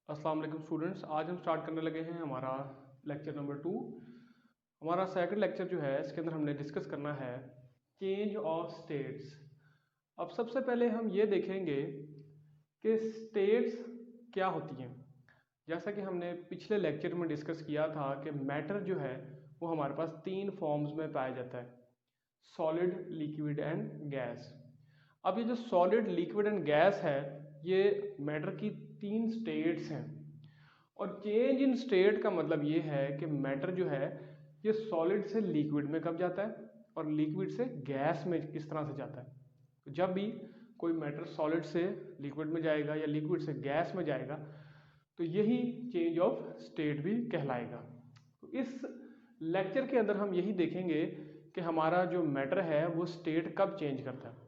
अस्सलाम वालेकुम स्टूडेंट्स। आज हम स्टार्ट करने लगे हैं हमारा लेक्चर नंबर 2। हमारा सेकंड लेक्चर जो है इसके अंदर हमने डिस्कस करना है चेंज ऑफ स्टेट्स। अब सबसे पहले हम ये देखेंगे कि स्टेट्स क्या होती हैं। जैसा कि हमने पिछले लेक्चर में डिस्कस किया था कि मैटर जो है वो हमारे पास 3 फॉर्म्स में पाया जाता है, सॉलिड, लिक्विड एंड गैस। अब ये जो सॉलिड, लिक्विड एंड गैस है ये मैटर की 3 स्टेट्स हैं। और चेंज इन स्टेट का मतलब ये है कि मैटर जो है ये सॉलिड से लिक्विड में कब जाता है और लिक्विड से गैस में किस तरह से जाता है। तो जब भी कोई मैटर सॉलिड से लिक्विड में जाएगा या लिक्विड से गैस में जाएगा तो यही चेंज ऑफ स्टेट भी कहलाएगा। तो इस लेक्चर के अंदर हम यही देखेंगे कि हमारा जो मैटर है वो स्टेट कब चेंज करता है।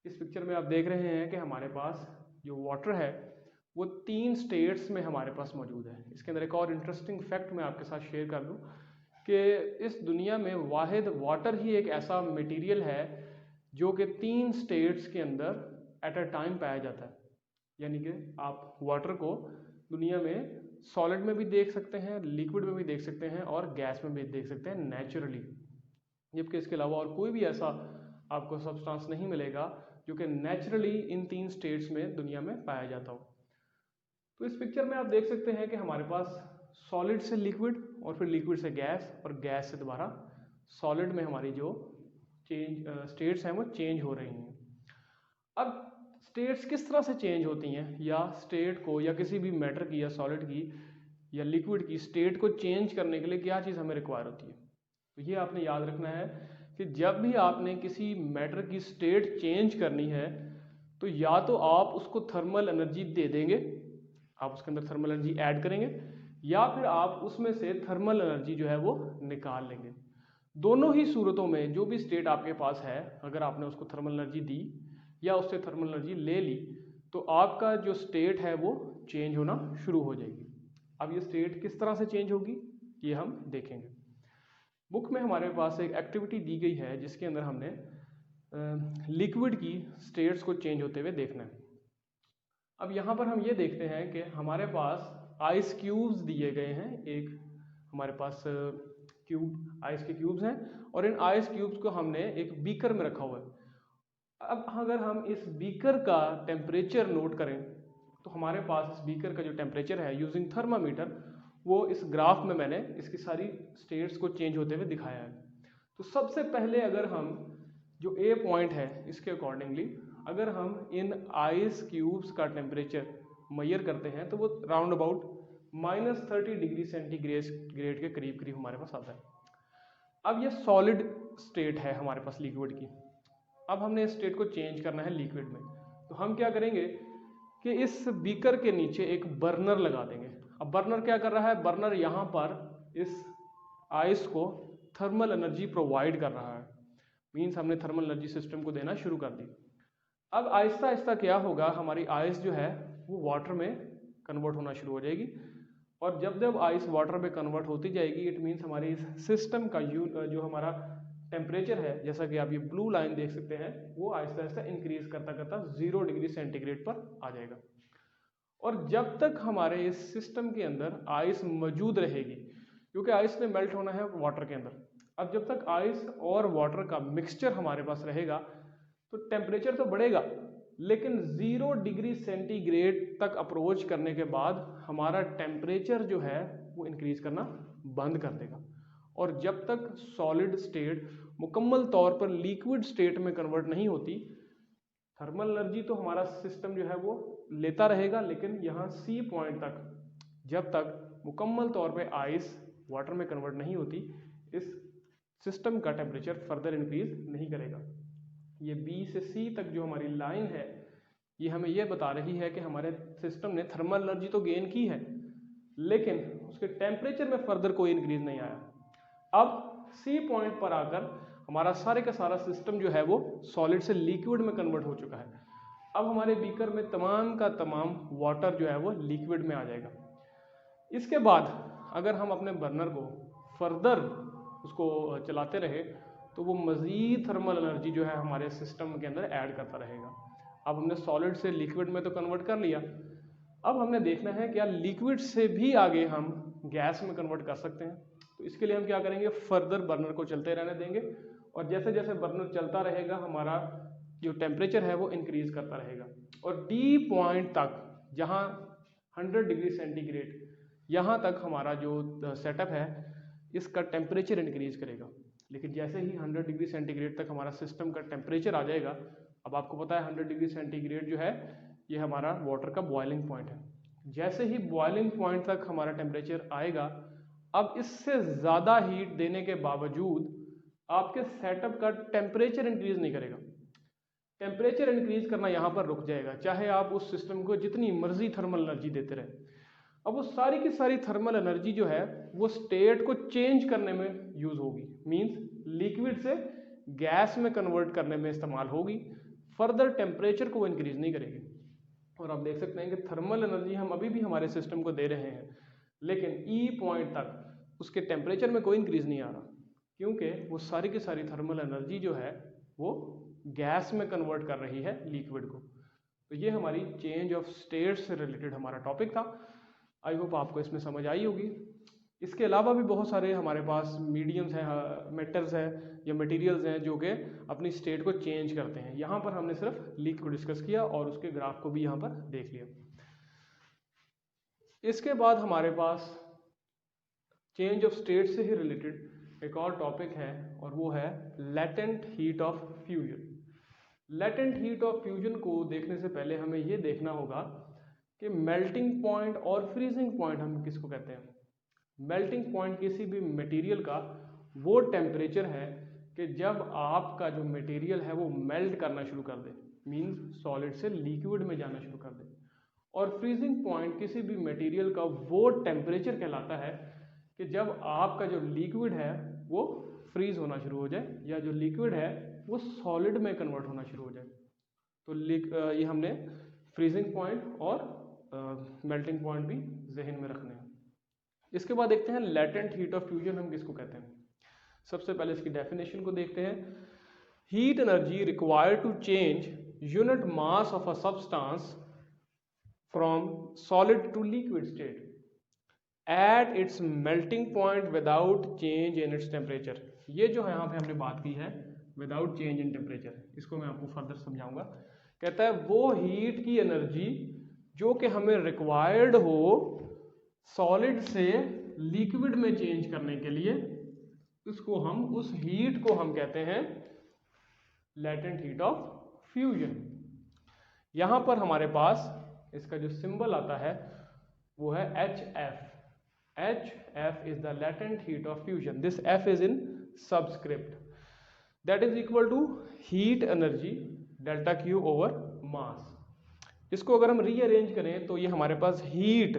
इस पिक्चर में आप देख रहे हैं कि हमारे पास जो वाटर है वो 3 स्टेट्स में हमारे पास मौजूद है। इसके अंदर एक और इंटरेस्टिंग फैक्ट मैं आपके साथ शेयर कर दूं कि इस दुनिया में वाहिद वाटर ही एक ऐसा मटेरियल है जो कि 3 स्टेट्स के अंदर एट अ टाइम पाया जाता है। यानी कि आप वाटर को दुनिया में सॉलिड में भी देख सकते हैं, लिक्विड में भी देख सकते हैं और गैस में भी देख सकते हैं नेचुरली, जबकि इसके अलावा और कोई भी ऐसा आपको सब्सटेंस नहीं मिलेगा जो कि नेचुरली इन 3 स्टेट्स में दुनिया में पाया जाता हो। तो इस पिक्चर में आप देख सकते हैं कि हमारे पास सॉलिड से लिक्विड और फिर लिक्विड से गैस और गैस से दोबारा सॉलिड में हमारी जो स्टेट्स हैं वो चेंज हो रही हैं। अब स्टेट्स किस तरह से चेंज होती हैं या स्टेट को या किसी भी मैटर की या सॉलिड की या लिक्विड की स्टेट को चेंज करने के लिए क्या चीज़ हमें रिक्वायर होती है। तो ये आपने याद रखना है कि जब भी आपने किसी मैटर की स्टेट चेंज करनी है तो या तो आप उसको थर्मल एनर्जी दे देंगे, आप उसके अंदर थर्मल एनर्जी ऐड करेंगे, या फिर आप उसमें से थर्मल एनर्जी जो है वो निकाल लेंगे। दोनों ही सूरतों में जो भी स्टेट आपके पास है, अगर आपने उसको थर्मल एनर्जी दी या उससे थर्मल एनर्जी ले ली तो आपका जो स्टेट है वो चेंज होना शुरू हो जाएगी। अब ये स्टेट किस तरह से चेंज होगी ये हम देखेंगे। बुक में हमारे पास एक एक्टिविटी दी गई है जिसके अंदर हमने लिक्विड की स्टेट्स को चेंज होते हुए देखना है। अब यहाँ पर हम ये देखते हैं कि हमारे पास आइस क्यूब्स दिए गए हैं। एक हमारे पास क्यूब आइस के क्यूब्स हैं और इन आइस क्यूब्स को हमने एक बीकर में रखा हुआ है। अब अगर हम इस बीकर का टेम्परेचर नोट करें तो हमारे पास इस बीकर का जो टेम्परेचर है यूजिंग थर्मामीटर वो इस ग्राफ में मैंने इसकी सारी स्टेट्स को चेंज होते हुए दिखाया है। तो सबसे पहले अगर हम जो ए पॉइंट है इसके अकॉर्डिंगली अगर हम इन आइस क्यूब्स का टेम्परेचर मेजर करते हैं तो वो राउंड अबाउट -30 डिग्री सेंटीग्रेड के करीब करीब हमारे पास आता है। अब ये सॉलिड स्टेट है हमारे पास लिक्विड की। अब हमने इस स्टेट को चेंज करना है लिक्विड में। तो हम क्या करेंगे कि इस बीकर के नीचे एक बर्नर लगा देंगे। अब बर्नर क्या कर रहा है, बर्नर यहाँ पर इस आइस को थर्मल एनर्जी प्रोवाइड कर रहा है। मीन्स हमने थर्मल एनर्जी सिस्टम को देना शुरू कर दी। अब आहिस्ता आहिस्ता क्या होगा, हमारी आइस जो है वो वाटर में कन्वर्ट होना शुरू हो जाएगी और जब जब आइस वाटर में कन्वर्ट होती जाएगी इट मीन्स हमारी इस सिस्टम का जो हमारा टेम्परेचर है, जैसा कि आप ये ब्लू लाइन देख सकते हैं, वो आहिस्ता आहिस्ता इंक्रीज करता करता 0 डिग्री सेंटीग्रेड पर आ जाएगा। और जब तक हमारे इस सिस्टम के अंदर आइस मौजूद रहेगी, क्योंकि आइस ने मेल्ट होना है वाटर के अंदर, अब जब तक आइस और वाटर का मिक्सचर हमारे पास रहेगा तो टेम्परेचर तो बढ़ेगा लेकिन 0 डिग्री सेंटीग्रेड तक अप्रोच करने के बाद हमारा टेम्परेचर जो है वो इंक्रीज करना बंद कर देगा। और जब तक सॉलिड स्टेट मुकम्मल तौर पर लिक्विड स्टेट में कन्वर्ट नहीं होती, थर्मल एनर्जी तो हमारा सिस्टम जो है वो लेता रहेगा, लेकिन यहाँ सी पॉइंट तक जब तक मुकम्मल तौर पे आइस वाटर में कन्वर्ट नहीं होती इस सिस्टम का टेम्परेचर फर्दर इंक्रीज नहीं करेगा। ये बी से सी तक जो हमारी लाइन है ये हमें ये बता रही है कि हमारे सिस्टम ने थर्मल एनर्जी तो गेन की है लेकिन उसके टेम्परेचर में फर्दर कोई इंक्रीज नहीं आया। अब सी पॉइंट पर आकर हमारा सारे का सारा सिस्टम जो है वो सॉलिड से लिक्विड में कन्वर्ट हो चुका है। अब हमारे बीकर में तमाम का तमाम वाटर जो है वो लिक्विड में आ जाएगा। इसके बाद अगर हम अपने बर्नर को फर्दर उसको चलाते रहे तो वो मज़ीद थर्मल एनर्जी जो है हमारे सिस्टम के अंदर ऐड करता रहेगा। अब हमने सॉलिड से लिक्विड में तो कन्वर्ट कर लिया, अब हमने देखना है क्या लिक्विड से भी आगे हम गैस में कन्वर्ट कर सकते हैं। तो इसके लिए हम क्या करेंगे, फर्दर बर्नर को चलते रहने देंगे और जैसे जैसे बर्नर चलता रहेगा हमारा जो टेम्परेचर है वो इंक्रीज करता रहेगा और डी पॉइंट तक, जहाँ 100 डिग्री सेंटीग्रेड, यहाँ तक हमारा जो सेटअप है इसका टेम्परेचर इंक्रीज करेगा। लेकिन जैसे ही 100 डिग्री सेंटीग्रेड तक हमारा सिस्टम का टेम्परेचर आ जाएगा, अब आपको पता है 100 डिग्री सेंटीग्रेड जो है ये हमारा वाटर का बॉइलिंग पॉइंट है। जैसे ही बॉइलिंग पॉइंट तक हमारा टेम्परेचर आएगा, अब इससे ज़्यादा हीट देने के बावजूद आपके सेटअप का टेम्परेचर इंक्रीज नहीं करेगा। टेम्परेचर इंक्रीज करना यहाँ पर रुक जाएगा, चाहे आप उस सिस्टम को जितनी मर्जी थर्मल एनर्जी देते रहे। अब वो सारी की सारी थर्मल एनर्जी जो है वो स्टेट को चेंज करने में यूज होगी, मींस लिक्विड से गैस में कन्वर्ट करने में इस्तेमाल होगी। फर्दर टेम्परेचर को वो इंक्रीज नहीं करेगी। और आप देख सकते हैं कि थर्मल एनर्जी हम अभी भी हमारे सिस्टम को दे रहे हैं, लेकिन ई पॉइंट तक उसके टेम्परेचर में कोई इंक्रीज नहीं आ रहा, क्योंकि वो सारी की सारी थर्मल एनर्जी जो है वो गैस में कन्वर्ट कर रही है लिक्विड को। तो ये हमारी चेंज ऑफ स्टेट से रिलेटेड हमारा टॉपिक था। आई होप आपको इसमें समझ आई होगी। इसके अलावा भी बहुत सारे हमारे पास मीडियम्स हैं, मेटल्स हैं या मटेरियल्स हैं जो कि अपनी स्टेट को चेंज करते हैं। यहाँ पर हमने सिर्फ लीक को डिस्कस किया और उसके ग्राफ को भी यहाँ पर देख लिया। इसके बाद हमारे पास चेंज ऑफ स्टेट से ही रिलेटेड एक और टॉपिक है और वो है latent heat of fusion. Latent heat of fusion को देखने से पहले हमें ये देखना होगा कि मेल्टिंग पॉइंट और फ्रीजिंग पॉइंट हम किसको कहते हैं। मेल्टिंग पॉइंट किसी भी मटेरियल का वो टेम्परेचर है कि जब आपका जो मटेरियल है वो मेल्ट करना शुरू कर दे, मींस सॉलिड से लिक्विड में जाना शुरू कर दे। और फ्रीजिंग पॉइंट किसी भी मटेरियल का वो टेम्परेचर कहलाता है कि जब आपका जो लिक्विड है वो फ्रीज होना शुरू हो जाए या जो लिक्विड है वो सॉलिड में कन्वर्ट होना शुरू हो जाए। तो ये हमने फ्रीजिंग पॉइंट और मेल्टिंग पॉइंट भी जहन में रखने हैं। इसके बाद देखते हैं लेटेंट हीट ऑफ फ्यूजन हम किसको कहते हैं। सबसे पहले इसकी डेफिनेशन को देखते हैं। Heat energy required to change unit mass of a substance from solid to liquid state at its melting point without change in its temperature. ये जो है यहाँ पे हमने बात की है विदाउट चेंज इन टेम्परेचर, इसको मैं आपको फर्दर समझाऊंगा। कहता है वो हीट की एनर्जी जो कि हमें रिक्वायर्ड हो सॉलिड से लिक्विड में चेंज करने के लिए, उसको हम उस हीट को हम कहते हैं लेटेंट हीट ऑफ फ्यूजन। यहां पर हमारे पास इसका जो सिंबल आता है वो है HF। HF is the latent heat of fusion. This F is in subscript, that is equal to heat energy delta Q over mass. इसको अगर हम रीअरेंज करें तो ये हमारे पास हीट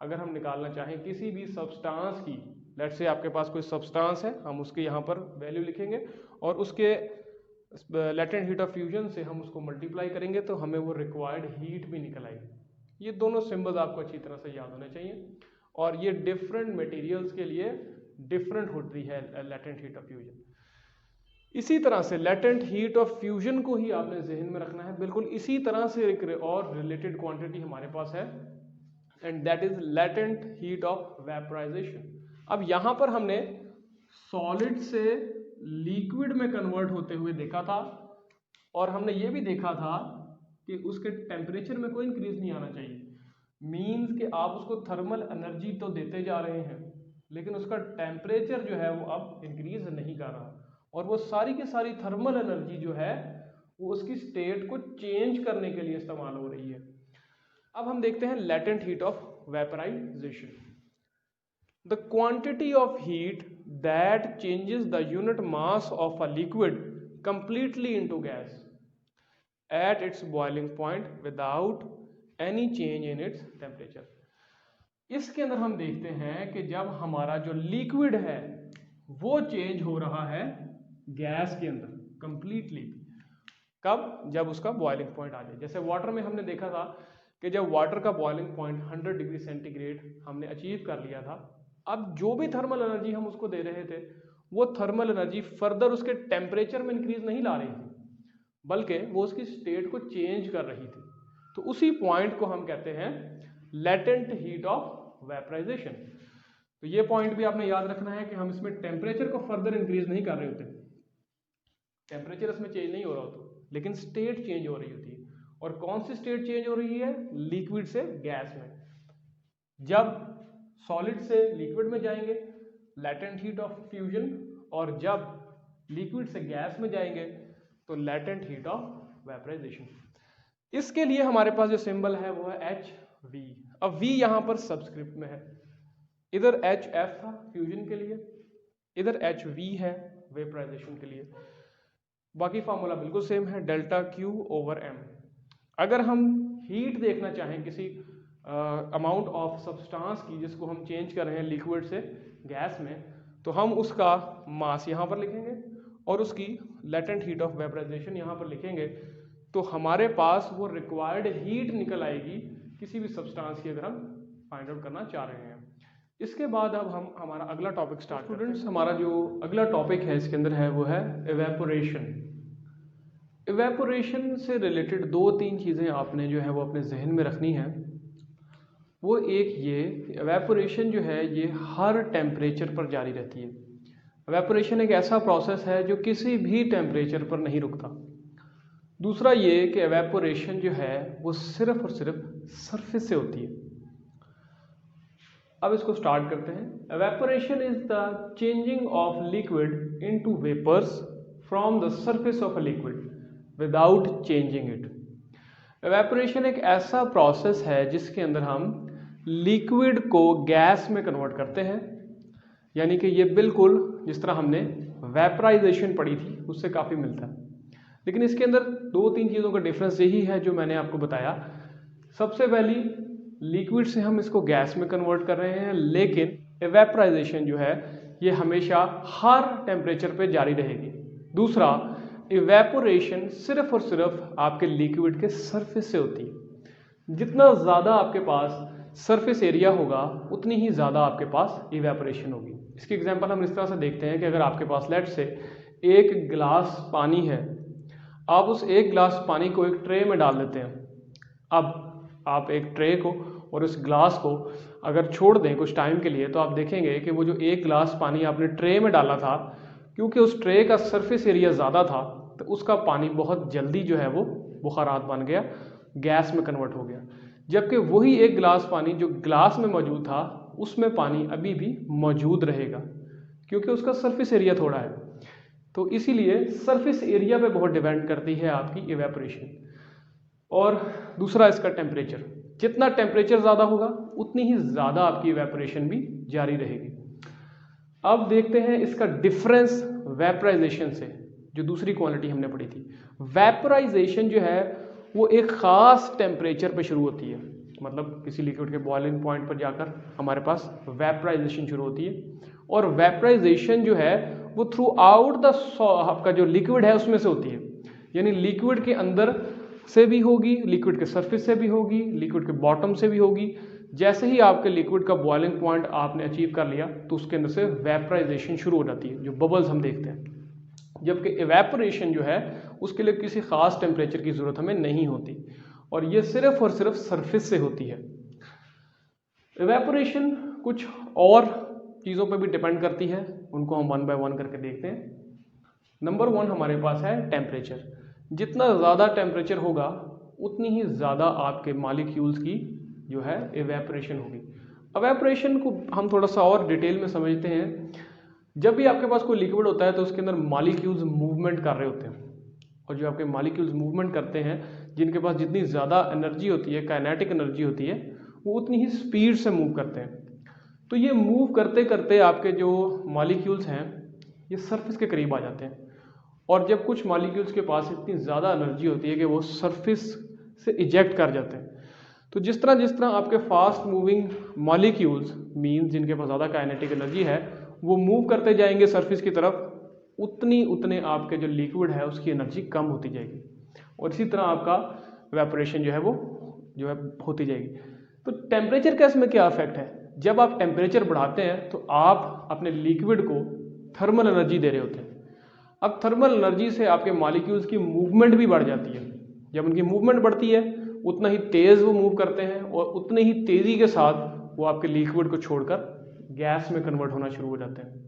अगर हम निकालना चाहें किसी भी सब्सटेंस की, लेट्स से आपके पास कोई सब्सटेंस है, हम उसके यहाँ पर वैल्यू लिखेंगे और उसके लेटेंट हीट ऑफ फ्यूजन से हम उसको मल्टीप्लाई करेंगे तो हमें वो रिक्वायर्ड हीट भी निकल आएगी। ये दोनों सिंबल्स आपको अच्छी तरह से याद होने चाहिए और ये डिफरेंट मटेरियल्स के लिए डिफरेंट होती है लेटेंट हीट ऑफ फ्यूजन। इसी तरह से लेटेंट हीट ऑफ फ्यूजन को ही आपने जहन में रखना है। बिल्कुल इसी तरह से एक और रिलेटेड क्वांटिटी हमारे पास है and that is latent heat of vaporisation. अब यहां पर हमने सॉलिड से लिक्विड में कन्वर्ट होते हुए देखा था और हमने ये भी देखा था कि उसके टेम्परेचर में कोई इंक्रीज नहीं आना चाहिए। मींस कि आप उसको थर्मल एनर्जी तो देते जा रहे हैं लेकिन उसका टेम्परेचर जो है वो अब इंक्रीज नहीं कर रहा और वो सारी की सारी थर्मल एनर्जी जो है वो उसकी स्टेट को चेंज करने के लिए इस्तेमाल हो रही है। अब हम देखते हैं latent heat of vaporisation. The quantity of heat that changes the unit mass of a liquid completely into gas at its boiling point without any change in its temperature. इसके अंदर हम देखते हैं कि जब हमारा जो लिक्विड है वो चेंज हो रहा है गैस के अंदर कंप्लीटली। कब? जब उसका बॉइलिंग पॉइंट आ जाए। जैसे वाटर में हमने देखा था कि जब वाटर का बॉइलिंग पॉइंट 100 डिग्री सेंटीग्रेड हमने अचीव कर लिया था, अब जो भी थर्मल एनर्जी हम उसको दे रहे थे वो थर्मल एनर्जी फर्दर उसके टेम्परेचर में इंक्रीज नहीं ला रही थी बल्कि वो उसकी स्टेट को चेंज कर रही थी। तो उसी पॉइंट को हम कहते हैं लेटेंट हीट ऑफ वेपराइजेशन। तो ये पॉइंट भी आपने याद रखना है कि हम इसमें टेम्परेचर को फर्दर इंक्रीज नहीं कर रहे होते, टेम्परेचर इसमें चेंज नहीं हो रहा होता, लेकिन स्टेट चेंज हो रही होती है। और कौन सी स्टेट चेंज हो रही है? लिक्विड से गैस में। जब सॉलिड से लिक्विड में जाएंगे लेटेंट हीट ऑफ फ्यूजन, और जब लिक्विड से गैस में जाएंगे तो लेटेंट हीट ऑफ वेपराइजेशन। इसके लिए हमारे पास जो सिंबल है वो है HV। अब V यहां पर सबस्क्रिप्ट में है, इधर HF था फ्यूजन के लिए, इधर HV है वेपराइजेशन के लिए। बाकी फार्मूला बिल्कुल सेम है, डेल्टा Q/m। अगर हम हीट देखना चाहें किसी अमाउंट ऑफ सब्सटेंस की जिसको हम चेंज कर रहे हैं लिक्विड से गैस में, तो हम उसका मास यहाँ पर लिखेंगे और उसकी लेटेंट हीट ऑफ वेपराइजेशन यहाँ पर लिखेंगे, तो हमारे पास वो रिक्वायर्ड हीट निकल आएगी किसी भी सब्सटेंस की, अगर हम फाइंड आउट करना चाह रहे हैं। इसके बाद अब हम हमारा अगला टॉपिक स्टार्ट। स्टूडेंट्स, हमारा जो अगला टॉपिक है इसके अंदर है वो है इवेपोरेशन। इवेपोरेशन से रिलेटेड 2-3 चीज़ें आपने जो है वो अपने जहन में रखनी है। वो एक ये, इवेपोरेशन जो है ये हर टेम्परेचर पर जारी रहती है। इवेपोरेशन एक ऐसा प्रोसेस है जो किसी भी टेम्परेचर पर नहीं रुकता। दूसरा ये कि इवेपोरेशन जो है वो सिर्फ और सिर्फ सरफेस से होती है। अब इसको स्टार्ट करते हैं। Evaporation is the changing of liquid into vapours from the surface of a liquid without changing it. Evaporation एक ऐसा प्रोसेस है जिसके अंदर हम लिक्विड को गैस में कन्वर्ट करते हैं, यानी कि ये बिल्कुल जिस तरह हमने वेपराइजेशन पढ़ी थी उससे काफ़ी मिलता है। लेकिन इसके अंदर 2-3 चीज़ों का डिफरेंस यही है जो मैंने आपको बताया। सबसे पहली, लिक्विड से हम इसको गैस में कन्वर्ट कर रहे हैं, लेकिन इवेपराइजेशन जो है ये हमेशा हर टेम्परेचर पे जारी रहेगी। दूसरा, इवेपोरेशन सिर्फ और सिर्फ आपके लिक्विड के सरफेस से होती है। जितना ज़्यादा आपके पास सरफेस एरिया होगा उतनी ही ज़्यादा आपके पास इवेपोरेशन होगी। इसकी एग्जांपल हम इस तरह से देखते हैं कि अगर आपके पास लेट से 1 गिलास पानी है, आप उस 1 गिलास पानी को एक ट्रे में डाल देते हैं। अब आप एक ट्रे को और उस ग्लास को अगर छोड़ दें कुछ टाइम के लिए, तो आप देखेंगे कि वो जो 1 गिलास पानी आपने ट्रे में डाला था, क्योंकि उस ट्रे का सरफेस एरिया ज़्यादा था तो उसका पानी बहुत जल्दी जो है वो बुखारात बन गया, गैस में कन्वर्ट हो गया। जबकि वही 1 गिलास पानी जो ग्लास में मौजूद था उसमें पानी अभी भी मौजूद रहेगा, क्योंकि उसका सरफेस एरिया थोड़ा है। तो इसीलिए सरफेस एरिया पे बहुत डिपेंड करती है आपकी इवेपोरेशन। और दूसरा इसका टेम्परेचर, जितना टेम्परेचर ज़्यादा होगा उतनी ही ज़्यादा आपकी इवेपोरेशन भी जारी रहेगी। अब देखते हैं इसका डिफरेंस वेपराइजेशन से, जो दूसरी क्वालिटी हमने पढ़ी थी। वेपराइजेशन जो है वो एक ख़ास टेम्परेचर पे शुरू होती है, मतलब किसी लिक्विड के बॉइलिंग पॉइंट पर जाकर हमारे पास वेपराइजेशन शुरू होती है। और वेपराइजेशन जो है वो थ्रू आउट द आपका जो लिक्विड है उसमें से होती है, यानी लिक्विड के अंदर से भी होगी, लिक्विड के सरफेस से भी होगी, लिक्विड के बॉटम से भी होगी। जैसे ही आपके लिक्विड का बॉइलिंग पॉइंट आपने अचीव कर लिया तो उसके अंदर से वेपराइजेशन शुरू हो जाती है, जो बबल्स हम देखते हैं। जबकि इवेपोरेशन जो है उसके लिए किसी खास टेम्परेचर की ज़रूरत हमें नहीं होती, और ये सिर्फ और सिर्फ सरफेस से होती है। इवेपोरेशन कुछ और चीज़ों पर भी डिपेंड करती है, उनको हम 1 बाय 1 करके देखते हैं। नंबर 1 हमारे पास है टेम्परेचर। जितना ज़्यादा टेम्परेचर होगा उतनी ही ज़्यादा आपके मॉलिक्यूल्स की जो है इवेपोरेशन होगी। इवेपोरेशन को हम थोड़ा सा और डिटेल में समझते हैं। जब भी आपके पास कोई लिक्विड होता है तो उसके अंदर मॉलिक्यूल्स मूवमेंट कर रहे होते हैं, और जो आपके मॉलिक्यूल्स मूवमेंट करते हैं, जिनके पास जितनी ज़्यादा एनर्जी होती है, काइनेटिक एनर्जी होती है, वो उतनी ही स्पीड से मूव करते हैं। तो ये मूव करते करते आपके जो मॉलिक्यूल्स हैं ये सरफेस के करीब आ जाते हैं, और जब कुछ मॉलिक्यूल्स के पास इतनी ज़्यादा एनर्जी होती है कि वो सरफेस से इजेक्ट कर जाते हैं। तो जिस तरह आपके फास्ट मूविंग मॉलिक्यूल्स मीन्स जिनके पास ज़्यादा काइनेटिक एनर्जी है वो मूव करते जाएंगे सरफेस की तरफ, उतने आपके जो लिक्विड है उसकी एनर्जी कम होती जाएगी, और इसी तरह आपका इवेपोरेशन जो है वो जो है होती जाएगी। तो टेम्परेचर का इसमें क्या इफेक्ट है? जब आप टेम्परेचर बढ़ाते हैं तो आप अपने लिक्विड को थर्मल एनर्जी दे रहे होते हैं। अब थर्मल एनर्जी से आपके मॉलिक्यूल्स की मूवमेंट भी बढ़ जाती है। जब उनकी मूवमेंट बढ़ती है उतना ही तेज़ वो मूव करते हैं और उतने ही तेज़ी के साथ वो आपके लिक्विड को छोड़कर गैस में कन्वर्ट होना शुरू हो जाते हैं।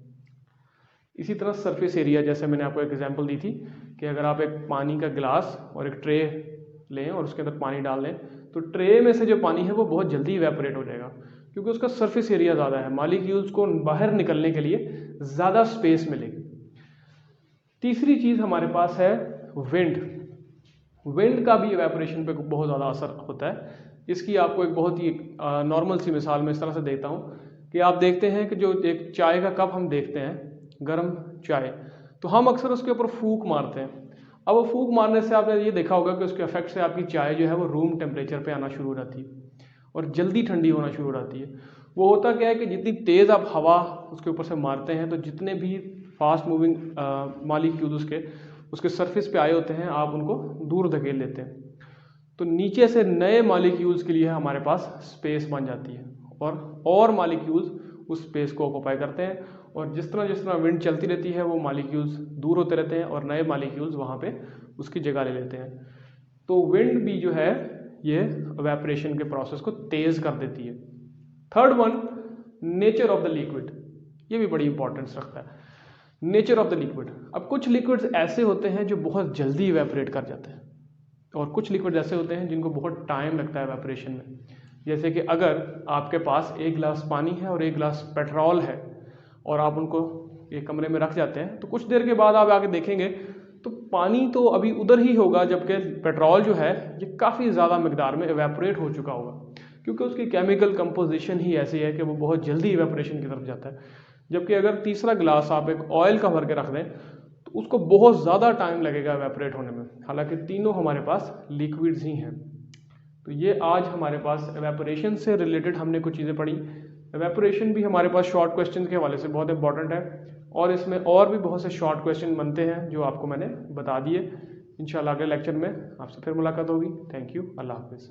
इसी तरह सरफेस एरिया, जैसे मैंने आपको एक एग्जांपल दी थी कि अगर आप एक पानी का गिलास और एक ट्रे लें और उसके अंदर पानी डाल दें तो ट्रे में से जो पानी है वो बहुत जल्दी इवेपोरेट हो जाएगा, क्योंकि उसका सरफेस एरिया ज़्यादा है, मॉलिक्यूल्स को बाहर निकलने के लिए ज़्यादा स्पेस मिलेगी। तीसरी चीज़ हमारे पास है विंड। विंड का भी इवेपोरेशन पे बहुत ज़्यादा असर होता है। इसकी आपको एक बहुत ही नॉर्मल सी मिसाल मैं इस तरह से देता हूँ कि आप देखते हैं कि जो एक चाय का कप हम देखते हैं, गर्म चाय, तो हम अक्सर उसके ऊपर फूंक मारते हैं। अब वो फूंक मारने से आपने ये देखा होगा कि उसके इफेक्ट से आपकी चाय जो है वो रूम टेम्परेचर पे आना शुरू हो जाती है और जल्दी ठंडी होना शुरू हो जाती है। वो होता क्या है कि जितनी तेज़ आप हवा उसके ऊपर से मारते हैं तो जितने भी फास्ट मूविंग मॉलिक्यूल उसके सरफेस पे आए होते हैं आप उनको दूर धकेल लेते हैं, तो नीचे से नए मॉलिक्यूल्स के लिए हमारे पास स्पेस बन जाती है और मॉलिक्यूल्स उस स्पेस को ऑक्यूपाई करते हैं, और जिस तरह विंड चलती रहती है वो मॉलिक्यूल्स दूर होते रहते हैं और नए मॉलिक्यूल्स वहाँ पे उसकी जगह ले लेते हैं। तो विंड भी जो है ये इवेपोरेशन के प्रोसेस को तेज़ कर देती है। Third one, nature of the liquid, ये भी बड़ी इंपॉर्टेंस रखता है। नेचर ऑफ द लिक्विड, अब कुछ लिक्विड्स ऐसे होते हैं जो बहुत जल्दी इवेपोरेट कर जाते हैं और कुछ लिक्विड ऐसे होते हैं जिनको बहुत टाइम लगता है इवेपोरेशन में। जैसे कि अगर आपके पास एक गिलास पानी है और एक गिलास पेट्रोल है और आप उनको एक कमरे में रख जाते हैं, तो कुछ देर के बाद आप आके देखेंगे तो पानी तो अभी उधर ही होगा, जबकि पेट्रोल जो है ये काफ़ी ज़्यादा मिकदार में इवेपोरेट हो चुका होगा, क्योंकि उसकी केमिकल कंपोजिशन ही ऐसी है कि वो बहुत जल्दी इवेपोरेशन की तरफ जाता है। जबकि अगर तीसरा गिलास आप एक ऑयल का भर के रख दें तो उसको बहुत ज़्यादा टाइम लगेगा इवेपोरेट होने में, हालांकि तीनों हमारे पास लिक्विड्स ही हैं। तो ये आज हमारे पास इवेपोरेशन से रिलेटेड हमने कुछ चीज़ें पढ़ी। इवेपोरेशन भी हमारे पास शॉर्ट क्वेश्चन के हवाले से बहुत इंपॉर्टेंट है और इसमें और भी बहुत से शॉर्ट क्वेश्चन बनते हैं जो आपको मैंने बता दिए। इंशाल्लाह अगले लेक्चर में आपसे फिर मुलाकात होगी। थैंक यू, अल्लाह हाफिज़।